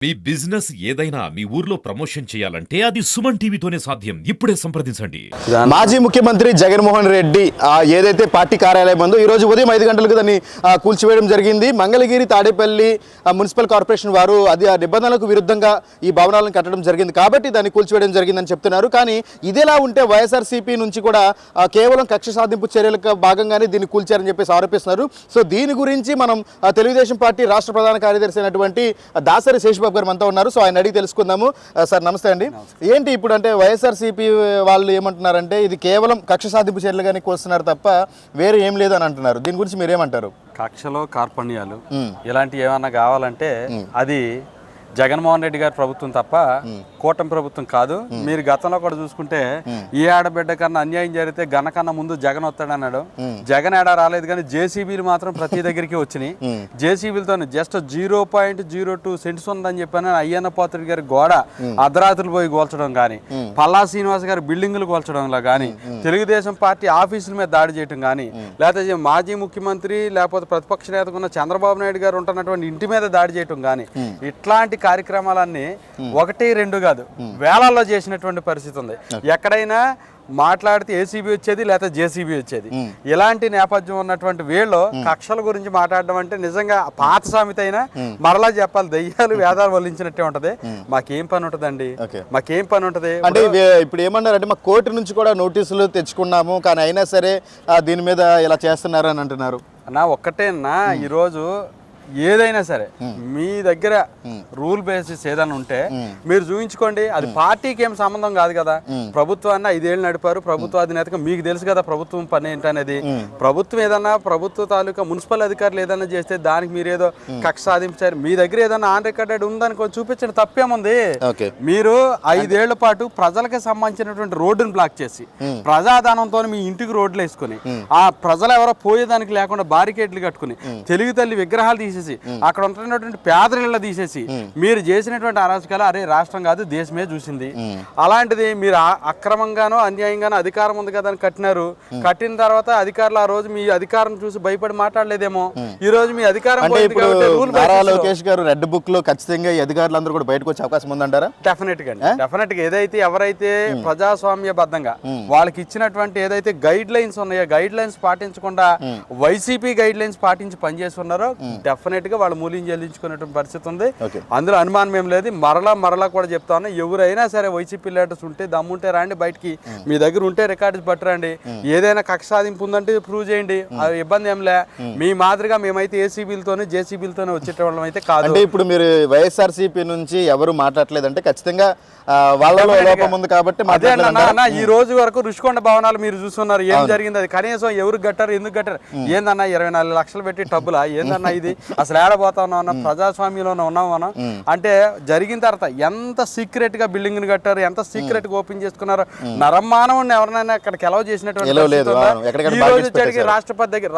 మీ business ఏదైనా మీ ఊర్లో promotion చేయాలంటే అది సుమన్ టీవీతోనే సాధ్యం. ఇప్పుడే సంప్రదించండి. మాజీ ముఖ్యమంత్రి జగన్మోహన్ రెడ్డి ఏదైతే పార్టీ కార్యాలయం ఉందో ఈ రోజు ఉదయం 5 గంటలకు దాన్ని కూల్చివేయడం జరిగింది. మంగళగిరి తాడేపల్లి మున్సిపల్ కార్పొరేషన్ వారు అది ఆ నిబంధనలకు విరుద్ధంగా ఈ భవనాలను కట్టడం జరిగింది కాబట్టి దాన్ని కూల్చివేయడం జరిగిందని చెప్తున్నారు. కానీ ఇదేలా ఉంటే వైఎస్ఆర్సీపీ నుంచి కూడా కేవలం కక్ష సాధింపు చర్యలకు భాగంగానే దీన్ని కూల్చారని చెప్పేసి ఆరోపిస్తున్నారు. సో దీని గురించి మనం తెలుగుదేశం పార్టీ రాష్ట్ర ప్రధాన కార్యదర్శి అయినటువంటి దాసరి శేషబాబు గారు మనతో ఉన్నారు. సో ఆయన అడిగి తెలుసుకుందాము. సార్ నమస్తే అండి. ఏంటి ఇప్పుడు అంటే వైఎస్ఆర్సీపీ వాళ్ళు ఏమంటున్నారంటే ఇది కేవలం కక్ష సాధింపు చర్యలుగానే కోస్తున్నారు తప్ప వేరే ఏం లేదు అని అంటున్నారు. దీని గురించి మీరేమంటారు? కక్షలో కార్పణ్యాలు ఇలాంటివి ఏమన్నా కావాలంటే అది జగన్మోహన్ రెడ్డి గారి ప్రభుత్వం తప్ప కూటమి ప్రభుత్వం కాదు. మీరు గతంలో కూడా చూసుకుంటే ఈ ఆడబిడ్డ కన్నా అన్యాయం జరిగితే గనకన్నా ముందు జగన్ వస్తాడన్నాడు. జగన్ ఏడా రాలేదు కానీ జేసీబీలు మాత్రం ప్రతి దగ్గరికి వచ్చినాయి. జేసీబీలతో జస్ట్ 0.02 సెంట్స్ ఉందని చెప్పాను అయ్యన్న పాత్రుడి గారి గోడ అర్ధరాత్రులు పోయి కోల్చడం కానీ, పల్లా శ్రీనివాస్ గారి బిల్డింగులు కోల్చడంలో కానీ, తెలుగుదేశం పార్టీ ఆఫీసుల మీద దాడి చేయడం కానీ, లేకపోతే మాజీ ముఖ్యమంత్రి లేకపోతే ప్రతిపక్ష నేతగా ఉన్న చంద్రబాబు నాయుడు గారు ఉంటున్నటువంటి ఇంటి మీద దాడి చేయడం కానీ, ఇట్లాంటి కార్యక్రమాలన్నీ 1-2 కాదు వేలాల్లో చేసినటువంటి పరిస్థితి ఉంది. ఎక్కడైనా మాట్లాడితే ఏసీబీ వచ్చేది లేకపోతే జేసీబీ వచ్చేది. ఇలాంటి నేపథ్యం ఉన్నటువంటి వీళ్ళు కక్షల గురించి మాట్లాడడం అంటే నిజంగా పాత సామెత అయినా మరలా చెప్పాలి, దయ్యాలు వేదాలు వల్లించినట్టే ఉంటది. మాకేం పని ఉంటదండి, మాకేం పని ఉంటది అంటే ఇప్పుడు ఏమన్నారంటే మా కోర్టు నుంచి కూడా నోటీసులు తెచ్చుకున్నాము కానీ అయినా సరే దీని మీద ఇలా చేస్తున్నారు అని అంటున్నారు. నా ఒక్కటేనా ఈరోజు ఏదైనా సరే మీ దగ్గర రూల్ బేసిస్ ఏదైనా ఉంటే మీరు చూపించుకోండి. అది పార్టీకి ఏం సంబంధం కాదు కదా. ప్రభుత్వాన్ని 5 ఏళ్ళు నడిపారు, ప్రభుత్వ అధినేతగా మీకు తెలుసు కదా ప్రభుత్వం పని ఏంటనేది. ప్రభుత్వం ఏదన్నా ప్రభుత్వ తాలూకా మున్సిపల్ అధికారులు ఏదన్నా చేస్తే దానికి మీరు ఏదో కక్ష సాధించారు. మీ దగ్గర ఏదన్నా ఆన్ రికార్డెడ్ ఉందనుకో చూపించండి, తప్పేముంది. మీరు 5 ఏళ్ల పాటు ప్రజలకి సంబంధించినటువంటి రోడ్డును బ్లాక్ చేసి ప్రజాధనంతో మీ ఇంటికి రోడ్లు వేసుకుని ఆ ప్రజలు ఎవరో పోయేదానికి లేకుండా బారికేడ్లు కట్టుకుని తెలుగు తల్లి విగ్రహాలు తీసి అక్కడ ఉంటున్నటువంటి పేదరిళ్ళ తీసేసి మీరు చేసినటువంటి అరాచకాలు అరే రాష్ట్రం కాదు దేశమే చూసింది. అలాంటిది మీరు అక్రమంగానో అన్యాయంగానో అధికారం ఉంది కదా అని కట్టినారు. కట్టిన తర్వాత అధికారులు ఆ రోజు మీ అధికారం చూసి భయపడి మాట్లాడలేదేమో. ఈ రోజు మీ అధికారం లోకేష్ గారు రెడ్ బుక్ లో ఖచ్చితంగా ఈ అధికారులందరూ కూడా బయటకు వచ్చే అవకాశం ఉందంటారా? డెఫినెట్ గా ఏదైతే ఎవరైతే ప్రజాస్వామ్యబద్ధంగా వాళ్ళకి ఇచ్చినటువంటి ఏదైతే గైడ్ లైన్స్ ఉన్నాయో గైడ్ లైన్స్ పాటించకుండా వైసీపీ గైడ్ లైన్స్ పాటించి పనిచేస్తున్నారో డెఫినెట్ గా వాళ్ళు మూల్యం చెల్లించుకునేటువంటి పరిస్థితి ఉంది. అందులో అనుమానం ఏం లేదు. మరలా కూడా చెప్తా ఉన్నా, ఎవరైనా సరే వైసీపీ లీడర్స్ ఉంటే దమ్ముంటే రాండి బయటికి, మీ దగ్గర ఉంటే రికార్డ్స్ పట్టరండి. ఏదైనా కక్ష సాధింపు ఉందంటే ప్రూవ్ చేయండి, అది ఇబ్బంది ఏం లే. మీ మాదిరిగా మేమైతే ఏసీబీలతోనే జేసీబీలతోనే వచ్చేటోళ్ళం అయితే కాదు. అంటే ఇప్పుడు మీరు వైఎస్ఆర్సీపీ నుంచి ఎవరు మాట్లాడలేదంటే ఖచ్చితంగా వాళ్ళలో లోపం ఉంది కాబట్టి ఈ రోజు వరకు రుషికొండ భవనాలు మీరు చూస్తున్నారు, ఏం జరిగింది అది కనీసం ఎవరు కట్టారు, ఎందుకు కట్టారు? ఏందన్నా 24 లక్షలు పెట్టి టబ్బులా ఏందన్నా ఇది? అసలు ఏడబోతా ఉన్నాం, ప్రజాస్వామ్యంలోనే ఉన్నాం మనం. అంటే జరిగిన తర్వాత ఎంత సీక్రెట్ గా బిల్డింగ్ కట్టారు, ఎంత సీక్రెట్ గా ఓపెన్ చేసుకున్నారు. నరమానవుని ఎవరినైనా అక్కడికి ఎలవ్ చేసినటువంటి ఈ రోజు జరిగి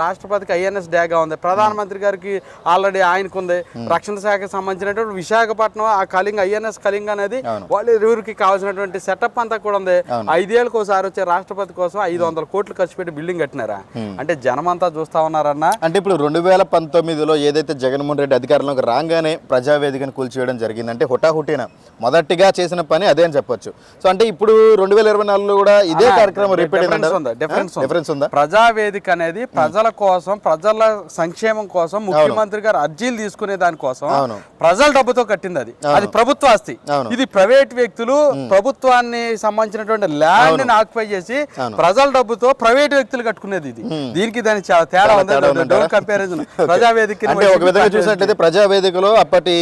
రాష్ట్రపతికి ఐఎన్ఎస్ డే గా ఉంది, ప్రధానమంత్రి గారికి ఆల్రెడీ ఆయనకు ఉంది, రక్షణ శాఖకు సంబంధించినటువంటి విశాఖపట్నం ఆ కళింగ ఐఎన్ఎస్ కళింగ అనేది వాళ్ళు ఎవరికి కావాల్సినటువంటి సెటప్ అంతా కూడా ఉంది. 5 ఏళ్ళకి ఒకసారి వచ్చే రాష్ట్రపతి కోసం 500 కోట్లు ఖర్చు పెట్టి బిల్డింగ్ కట్టినారా? అంటే జనం అంతా చూస్తా ఉన్నారన్న. అంటే ఇప్పుడు 2019లో ఏదైతే జగన్మోహన్ రెడ్డి అధికారంలోకి రాగానే ప్రజావేదికను కూల్చివేయడం జరిగింది. అంటే హుటాహుటిన మొదటిగా చేసిన పని అదే అని చెప్పొచ్చు. సో అంటే ఇప్పుడు 2024లో కూడా ఇదే కార్యక్రమం డిఫరెన్స్ ఉందా? ప్రజావేదిక అనేది ప్రజల కోసం, ప్రజల సంక్షేమం కోసం, ముఖ్యమంత్రి గారు అర్జీలు తీసుకునే దానికోసం ప్రజల డబ్బుతో కట్టింది. అది ప్రభుత్వ ఆస్తి. ఇది ప్రైవేట్ వ్యక్తులు ప్రభుత్వాన్ని సంబంధించినటువంటి ల్యాండ్ ని ఆక్యుపై చేసి ప్రజల డబ్బుతో ప్రైవేట్ వ్యక్తులు కట్టుకునేది. ఇది దీనికి దానికి చాలా తేడా ఉంది. కంపారిజన్ ప్రజావేదిక ఒక విధంగా చూసినట్లయితే ప్రజావేదికలో అప్పటి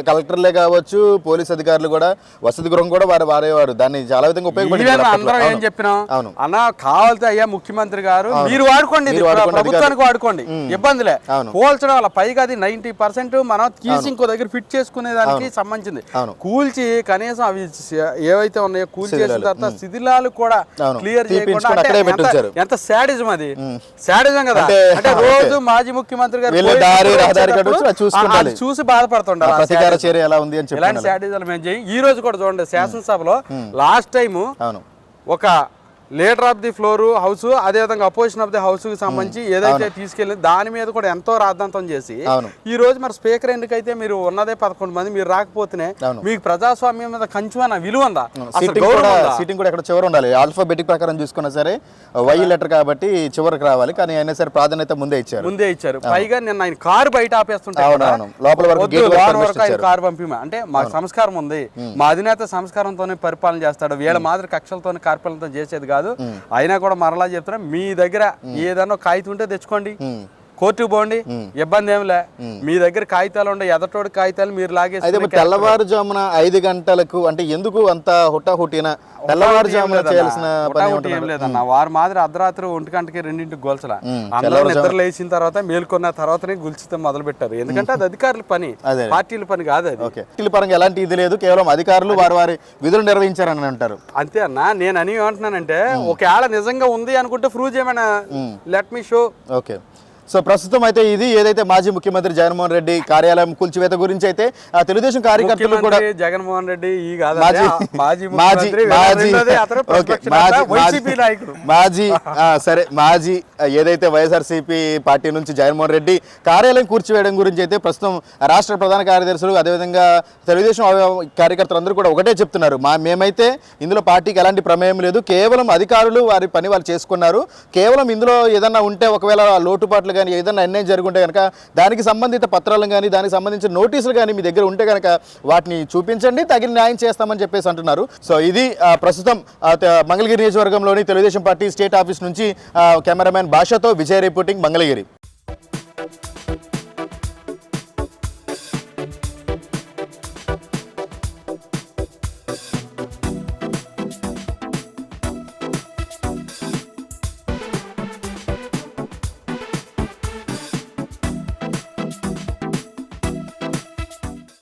కలెక్టర్లే కావచ్చు, పోలీస్ అధికారులు కూడా వసతి గృహం కూడా వారేవారు. దాన్ని చాలా విధంగా ఉపయోగపడింది. అందరం ఏం చెప్పినాం అన్న, కావాలితే అయ్యా ముఖ్యమంత్రి గారు మీరు వాడుకోండి, ప్రభుత్వానికి వాడుకోండి, ఇబ్బందిలే. పోల్చడం వల్ల పైగా అది 90% మనం తీసి ఇంకో దగ్గర ఫిట్ చేసుకునే దానికి సంబంధించింది. కూల్చి కనీసం అవి ఏవైతే ఉన్నాయో కూల్ చేసిన తర్వాత శిథిలాలు కూడా క్లియర్ చేయకుండా ఎంత శాడిజం అది, శాడిజం కదా. అంటే రోజు మాజీ ముఖ్యమంత్రి గారు చూసి బాధపడుతుంటారు. ఇలాంటి శాడిజాలు మేము చేయం. ఈ రోజు కూడా చూడండి శాసనసభలో లాస్ట్ టైం ఒక leader of the floor house, అదే విధంగా అపోజిషన్ ఆఫ్ ది హౌస్ కి సంబంధించి ఏదైతే తీసుకెళ్ళి దాని మీద కూడా ఎంతో రాద్ధాంతం చేసి ఈ రోజు మరి స్పీకర్ ఎందుకైతే మీరు ఉన్నదే 11 మంది, మీరు రాకపోతేనే మీకు ప్రజాస్వామ్యం మీద కొంచెం విలువ ఉందా? సీటింగ్ కూడా ఎక్కడ చివరి ఉండాలి. ఆల్ఫాబెటిక్ ప్రకారం చూసుకున్నా సరే వై లెటర్ కాబట్టి చివరికి రావాలి, కానీ అయినా సరే ప్రాధాన్యత ముందే ఇచ్చారు. పైగా నిన్న ఆయన కారు బయట ఆపేస్తుంటారు, కారు పంపిమా అంటే మాకు సంస్కారం ఉంది, మా అధినేత సంస్కారంతోనే పరిపాలన చేస్తాడు, వీళ్ళ మాదిరి కక్షలతోనే కార్పాలనతో చేసేది కాదు. అయినా కూడా మరలా చెప్తున్నా, మీ దగ్గర ఏదన్నా కాగితం ఉంటే తెచ్చుకోండి, కోర్టుకు పోండి, ఇబ్బంది ఏం లే. మీ దగ్గర కాగితాలు ఉండే ఎదటోడి కాగితాలు మీరు లాగేసి తెల్లవారుజామున 5 గంటలకు అంటే ఎందుకు అంత హుటాహుటిన తెల్లవారుజామున చేయాల్సిన ఏం లేదన్న. వారి మాదిరి అర్ధరాత్రి 1 గంటకి 2ంటికి గొలసలా, అందరూ నిద్ర లేచిన తర్వాత మేల్కొన్న తర్వాతనే గుల్చితే మొదలు పెట్టారు. ఎందుకంటే అది అధికారుల పని, పార్టీల పని కాదు. అది పార్టీల పరంగా ఎలాంటి ఇది లేదు, కేవలం అధికారులు వారి విధులు నిర్వహించారని అంటారు. అంతే అన్న. నేను అని ఏమంటున్నానంటే ఒకవేళ నిజంగా ఉంది అనుకుంటే ప్రూవ్ చేయమన్నా, let me show. Okay. So ప్రస్తుతం అయితే ఇది ఏదైతే మాజీ ముఖ్యమంత్రి జగన్మోహన్ రెడ్డి కార్యాలయం కూల్చివేత గురించి అయితే తెలుగుదేశం కార్యకర్తలు కూడా జగన్మోహన్ రెడ్డి మాజీ ఏదైతే వైఎస్ఆర్సీపీ పార్టీ నుంచి జగన్మోహన్ రెడ్డి కార్యాలయం కూర్చివేయడం గురించి అయితే ప్రస్తుతం రాష్ట్ర ప్రధాన కార్యదర్శులు అదేవిధంగా తెలుగుదేశం కార్యకర్తలందరూ కూడా ఒకటే చెప్తున్నారు, మేమైతే ఇందులో పార్టీకి ఎలాంటి ప్రమేయం లేదు, కేవలం అధికారులు వారి పని వాళ్ళు చేసుకున్నారు, కేవలం ఇందులో ఏదన్నా ఉంటే ఒకవేళ లోటుపాట్లు కానీ ఏదైనా అన్యాయం జరుగుంటే కనుక దానికి సంబంధిత పత్రాలను కానీ దానికి సంబంధించిన నోటీసులు కానీ మీ దగ్గర ఉంటే కనుక వాటిని చూపించండి, తగిన న్యాయం చేస్తామని చెప్పేసి అంటున్నారు. సో ఇది ప్రస్తుతం మంగళగిరి నియోజకవర్గంలోని తెలుగుదేశం పార్టీ స్టేట్ ఆఫీస్ నుంచి కెమెరామ్యాన్ భాషతో విజయ్ రిపోర్టింగ్, మంగళగిరి.